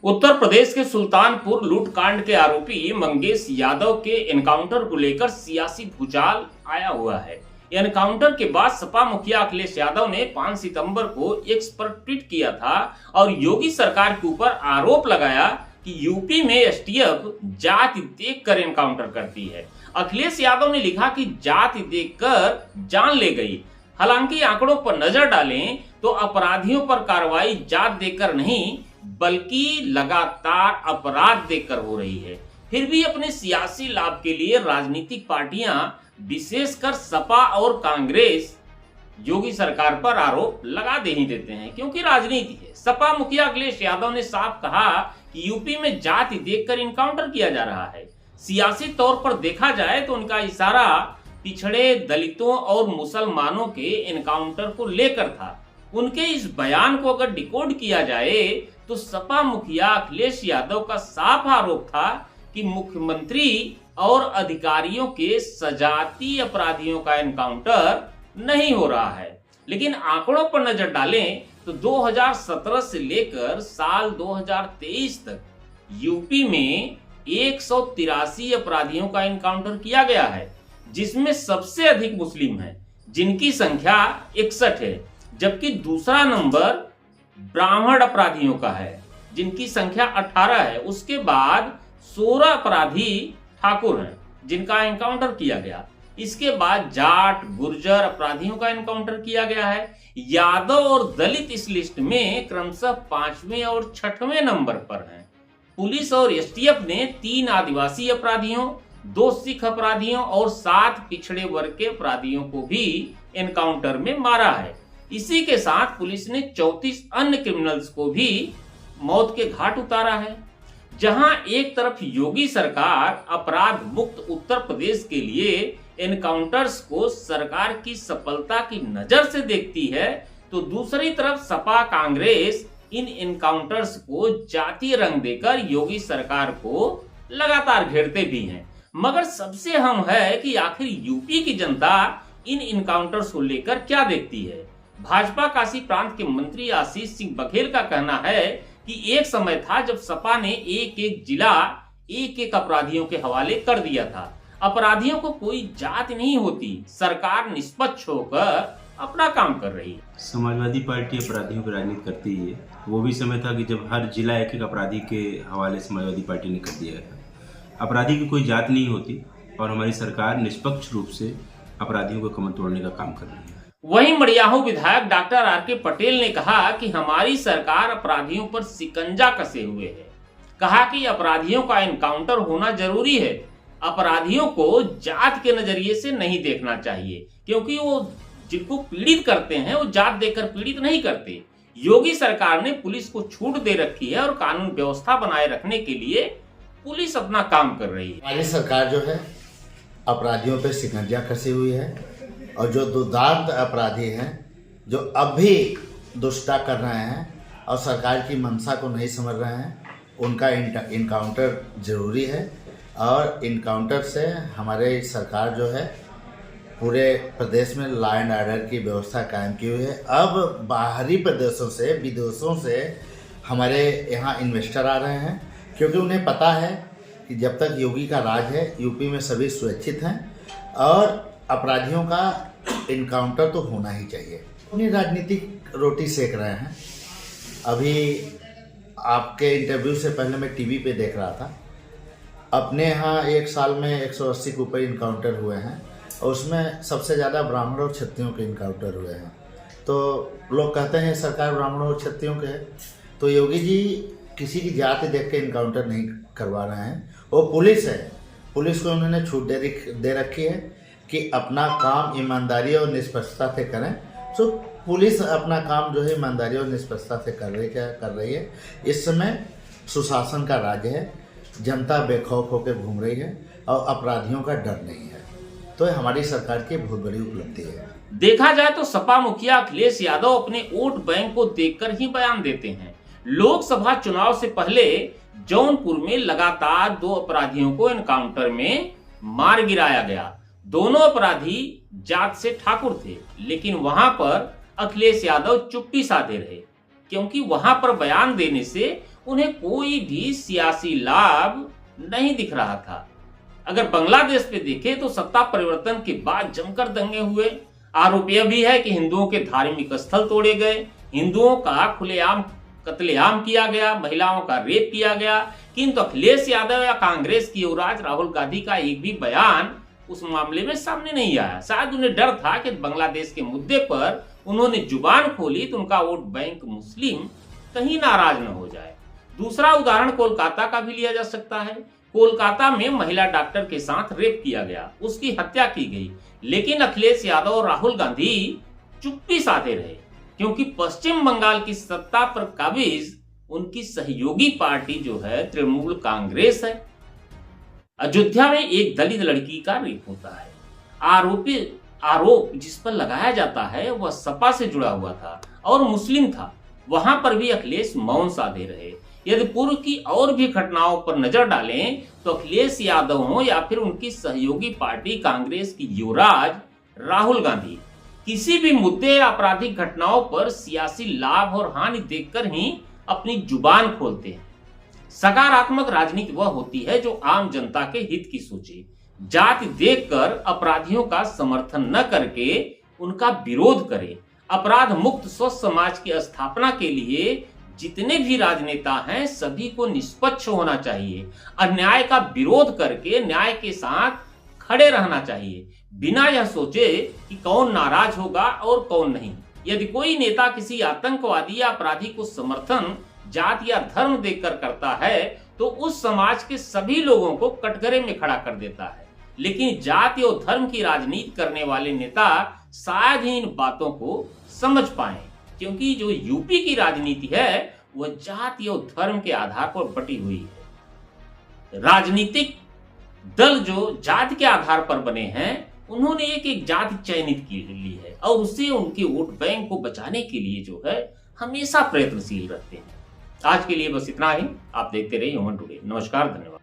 उत्तर प्रदेश के सुल्तानपुर लूटकांड के आरोपी मंगेश यादव के एनकाउंटर को लेकर सियासी भूचाल आया हुआ है। एनकाउंटर के बाद सपा मुखिया अखिलेश यादव ने 5 सितंबर को एक्स पर ट्वीट किया था और योगी सरकार के ऊपर आरोप लगाया कि यूपी में एसटीएफ जाति देखकर एनकाउंटर करती है। अखिलेश यादव ने लिखा कि जाति देखकर जान ले गई। हालांकि आंकड़ों पर नजर डालें तो अपराधियों पर कार्रवाई जात देखकर नहीं बल्कि लगातार अपराध देखकर हो रही है। फिर भी अपने सियासी लाभ के लिए राजनीतिक पार्टियां विशेषकर सपा और कांग्रेस योगी सरकार पर आरोप लगा दे ही देते हैं, क्योंकि राजनीति है। सपा मुखिया अखिलेश यादव ने साफ कहा कि यूपी में जाति देखकर इनकाउंटर किया जा रहा है। सियासी तौर पर देखा जाए तो उनका इशारा पिछड़े दलितों और मुसलमानों के एनकाउंटर को लेकर था। उनके इस बयान को अगर डिकोड किया जाए तो सपा मुखिया अखिलेश यादव का साफ आरोप था कि मुख्यमंत्री और अधिकारियों के सजातीय अपराधियों का एनकाउंटर नहीं हो रहा है। लेकिन आंकड़ों पर नजर डालें तो 2017 से लेकर साल 2023 तक यूपी में 183 अपराधियों का एनकाउंटर किया गया है, जिसमें सबसे अधिक मुस्लिम हैं, जिनकी संख्या 61 है, जबकि दूसरा नंबर ब्राह्मण अपराधियों का है, जिनकी संख्या 18 है। उसके बाद 16 अपराधी ठाकुर हैं, जिनका एनकाउंटर किया गया। इसके बाद जाट गुर्जर अपराधियों का एनकाउंटर किया गया है। यादव और दलित इस लिस्ट में क्रमशः 5वें और 6वें नंबर पर हैं। पुलिस और एसटीएफ ने 3 आदिवासी अपराधियों, 2 सिख अपराधियों और 7 पिछड़े वर्ग के अपराधियों को भी एनकाउंटर में मारा है। इसी के साथ पुलिस ने 34 अन्य क्रिमिनल्स को भी मौत के घाट उतारा है। जहां एक तरफ योगी सरकार अपराध मुक्त उत्तर प्रदेश के लिए एनकाउंटर्स को सरकार की सफलता की नजर से देखती है, तो दूसरी तरफ सपा कांग्रेस इन एनकाउंटर्स को जातीय रंग देकर योगी सरकार को लगातार घेरते भी हैं। मगर सबसे अहम है कि आखिर यूपी की जनता इन एनकाउंटर्स को लेकर क्या देखती है। भाजपा काशी प्रांत के मंत्री आशीष सिंह बघेल का कहना है कि एक समय था जब सपा ने एक जिला एक अपराधियों के हवाले कर दिया था। अपराधियों को कोई जात नहीं होती, सरकार निष्पक्ष होकर अपना काम कर रही है। समाजवादी पार्टी अपराधियों की राजनीति करती है। वो भी समय था कि जब हर जिला एक अपराधी के हवाले समाजवादी पार्टी ने कर दिया है। अपराधी की कोई जात नहीं होती और हमारी सरकार निष्पक्ष रूप से अपराधियों को कमर तोड़ने का काम कर रही है। वहीं मड़ियाहू विधायक डॉक्टर आर.के. पटेल ने कहा कि हमारी सरकार अपराधियों पर शिकंजा कसे हुए है। कहा कि अपराधियों का एनकाउंटर होना जरूरी है। अपराधियों को जात के नजरिए से नहीं देखना चाहिए, क्योंकि वो जिनको पीड़ित करते हैं वो जात देकर पीड़ित नहीं करते। योगी सरकार ने पुलिस को छूट दे रखी है और कानून व्यवस्था बनाए रखने के लिए पुलिस अपना काम कर रही है। हमारी सरकार जो है अपराधियों पे शिकंजा कसी हुई है और जो दुर्दांत अपराधी हैं, जो अब भी दुष्टा कर रहे हैं और सरकार की मंशा को नहीं समझ रहे हैं, उनका इनकाउंटर जरूरी है। और इनकाउंटर से हमारे सरकार जो है पूरे प्रदेश में लॉ एंड ऑर्डर की व्यवस्था कायम की हुई है। अब बाहरी प्रदेशों से, विदेशों से हमारे यहाँ इन्वेस्टर आ रहे हैं, क्योंकि उन्हें पता है कि जब तक योगी का राज है यूपी में सभी सुरक्षित हैं और अपराधियों का इनकाउंटर तो होना ही चाहिए। अपनी राजनीतिक रोटी सेक रहे हैं। अभी आपके इंटरव्यू से पहले मैं टीवी पे देख रहा था, अपने यहाँ एक साल में 180 के ऊपर इनकाउंटर हुए हैं और उसमें सबसे ज़्यादा ब्राह्मणों और क्षत्रियों के इनकाउंटर हुए हैं। तो लोग कहते हैं सरकार ब्राह्मणों और क्षत्रियों के है, तो योगी जी किसी की जाति देख के इनकाउंटर नहीं करवा रहे हैं। वो पुलिस है, पुलिस को उन्होंने छूट दे रखी है कि अपना काम ईमानदारी और निष्पक्षता से करें। तो पुलिस अपना काम जो है ईमानदारी और निष्पक्षता से कर रही है। इस समय सुशासन का राज्य है, जनता बेखौफ होकर घूम रही है और अपराधियों का डर नहीं है। तो हमारी सरकार की बहुत बड़ी उपलब्धि है। देखा जाए तो सपा मुखिया अखिलेश यादव अपने वोट बैंक को देखकर ही बयान देते हैं। लोकसभा चुनाव से पहले जौनपुर में लगातार 2 अपराधियों को एनकाउंटर में मार गिराया गया। दोनों अपराधी जात से ठाकुर थे, लेकिन वहां पर अखिलेश यादव चुप्पी साधे रहे, क्योंकि वहां पर बयान देने से उन्हें कोई भी सियासी लाभ नहीं दिख रहा था। अगर बांग्लादेश पे देखें तो सत्ता परिवर्तन के बाद जमकर दंगे हुए। आरोप यह भी है कि हिंदुओं के धार्मिक स्थल तोड़े गए, हिंदुओं का खुलेआम कत्लेआम किया गया, महिलाओं का रेप किया गया। किंतु अखिलेश यादव या कांग्रेस की युवराज राहुल गांधी का एक भी बयान उस मामले में सामने नहीं आया। शायद उन्हें डर था कि बांग्लादेश के मुद्दे पर उन्होंने जुबान खोली तो उनका वोट बैंक मुस्लिम कहीं नाराज न हो जाए। दूसरा उदाहरण कोलकाता का भी लिया जा सकता है। कोलकाता में महिला डॉक्टर के साथ रेप किया गया, उसकी हत्या की गई, लेकिन अखिलेश यादव और राहुल गांधी चुप्पी साधे रहे, क्योंकि पश्चिम बंगाल की सत्ता पर काबिज उनकी सहयोगी पार्टी जो है तृणमूल कांग्रेस है। अयोध्या में एक दलित लड़की का रेप होता है। आरोप जिस पर लगाया जाता है वह सपा से जुड़ा हुआ था और मुस्लिम था। वहां पर भी अखिलेश मौन साधे रहे। यदि पूर्व की और भी घटनाओं पर नजर डालें तो अखिलेश यादव हो या फिर उनकी सहयोगी पार्टी कांग्रेस की युवराज राहुल गांधी किसी भी मुद्दे या आपराधिक घटनाओं पर सियासी लाभ और हानि देखकर ही अपनी जुबान खोलते हैं। सकारात्मक राजनीति वह होती है जो आम जनता के हित की सोचे, जाति देखकर अपराधियों का समर्थन न करके उनका विरोध करे। अपराध मुक्त स्वस्थ समाज की स्थापना के लिए जितने भी राजनेता हैं सभी को निष्पक्ष होना चाहिए, अन्याय का विरोध करके न्याय के साथ खड़े रहना चाहिए, बिना यह सोचे कि कौन नाराज होगा और कौन नहीं। यदि कोई नेता किसी आतंकवादी या अपराधी को समर्थन जाति या धर्म देकर करता है तो उस समाज के सभी लोगों को कटघरे में खड़ा कर देता है। लेकिन जाति और धर्म की राजनीति करने वाले नेता शायद ही इन बातों को समझ पाए, क्योंकि जो यूपी की राजनीति है वह जाति और धर्म के आधार पर बटी हुई है। राजनीतिक दल जो जाति के आधार पर बने हैं उन्होंने एक जाति चयनित की ली है और उससे उनके वोट बैंक को बचाने के लिए जो है हमेशा प्रयत्नशील रहते हैं। आज के लिए बस इतना ही। आप देखते रहिए ह्यूमन टुडे। नमस्कार, धन्यवाद।